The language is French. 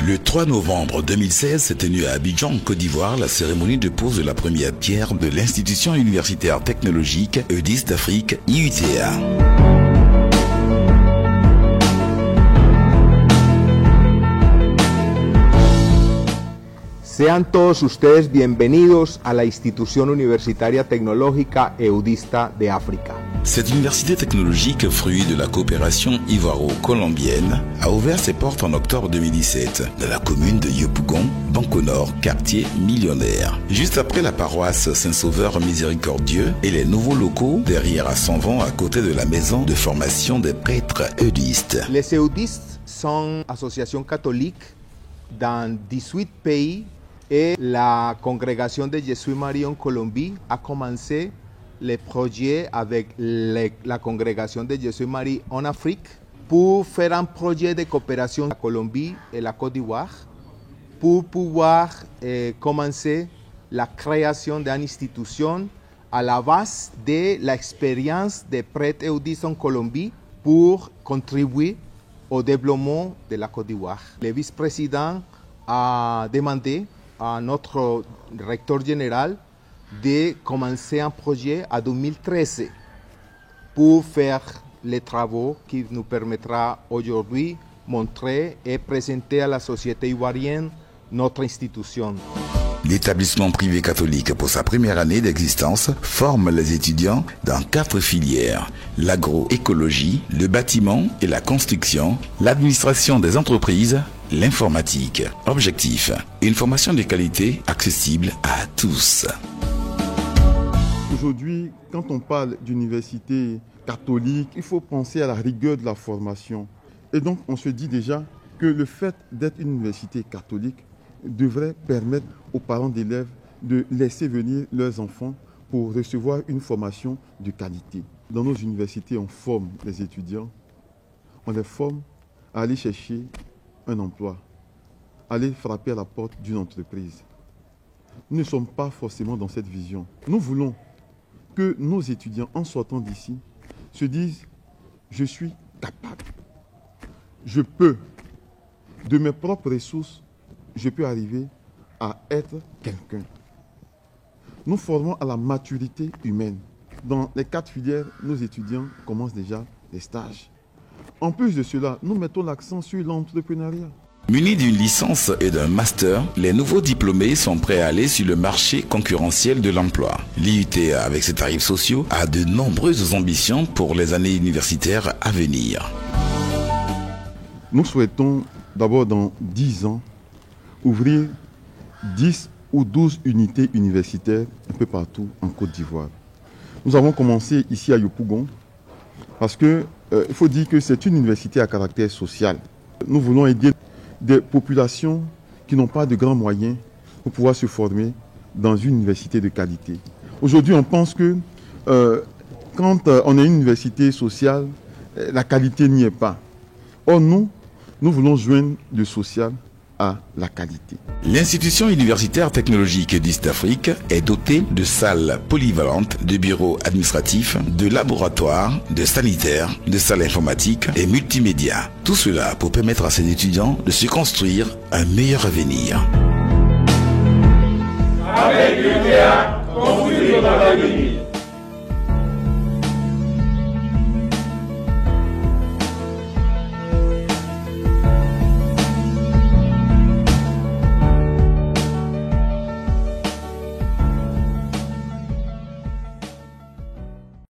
Le 3 novembre 2016 s'est tenue à Abidjan, en Côte d'Ivoire, la cérémonie de pose de la première pierre de l'institution universitaire technologique EUDIS d'Afrique, IUTA. Sean todos ustedes bienvenidos a la institución universitaria tecnológica EUDISTA de África. Cette université technologique, fruit de la coopération ivoiro-colombienne, a ouvert ses portes en octobre 2017 dans la commune de Yopougon, Banco Nord, quartier millionnaire. Juste après la paroisse Saint-Sauveur Miséricordieux et les nouveaux locaux derrière à Sanvon, à côté de la maison de formation des prêtres eudistes. Les eudistes sont associations catholiques dans 18 pays et la congrégation de Jésus-Marie en Colombie a commencé les projets avec la congrégation de Jésus-Marie en Afrique pour faire un projet de coopération avec la Colombie et la Côte d'Ivoire pour pouvoir commencer la création d'une institution à la base de l'expérience des prêtres eudistes en Colombie pour contribuer au développement de la Côte d'Ivoire. Le vice-président a demandé à notre recteur général de commencer un projet en 2013 pour faire les travaux qui nous permettra aujourd'hui montrer et présenter à la société ivoirienne notre institution. L'établissement privé catholique, pour sa première année d'existence, forme les étudiants dans 4 filières: l'agroécologie, le bâtiment et la construction, l'administration des entreprises, l'informatique. Objectif: une formation de qualité accessible à tous. Aujourd'hui, quand on parle d'université catholique, il faut penser à la rigueur de la formation. Et donc, on se dit déjà que le fait d'être une université catholique devrait permettre aux parents d'élèves de laisser venir leurs enfants pour recevoir une formation de qualité. Dans nos universités, on forme les étudiants, on les forme à aller chercher un emploi, aller frapper à la porte d'une entreprise. Nous ne sommes pas forcément dans cette vision. Nous voulons que nos étudiants, en sortant d'ici, se disent « Je suis capable, je peux, de mes propres ressources, je peux arriver à être quelqu'un ». Nous formons à la maturité humaine. Dans les 4 filières, nos étudiants commencent déjà les stages. En plus de cela, nous mettons l'accent sur l'entrepreneuriat. Munis d'une licence et d'un master, les nouveaux diplômés sont prêts à aller sur le marché concurrentiel de l'emploi. L'IUTA, avec ses tarifs sociaux, a de nombreuses ambitions pour les années universitaires à venir. Nous souhaitons d'abord dans 10 ans ouvrir 10 ou 12 unités universitaires un peu partout en Côte d'Ivoire. Nous avons commencé ici à Yopougon parce qu'il faut dire que c'est une université à caractère social. Nous voulons aider des populations qui n'ont pas de grands moyens pour pouvoir se former dans une université de qualité. Aujourd'hui, on pense que quand on est une université sociale, la qualité n'y est pas. Or, nous voulons joindre le social à la qualité. L'institution universitaire technologique EUDIS d'Afrique est dotée de salles polyvalentes, de bureaux administratifs, de laboratoires, de sanitaires, de salles informatiques et multimédia. Tout cela pour permettre à ses étudiants de se construire un meilleur avenir. Avec l'UTA, construisons l'avenir.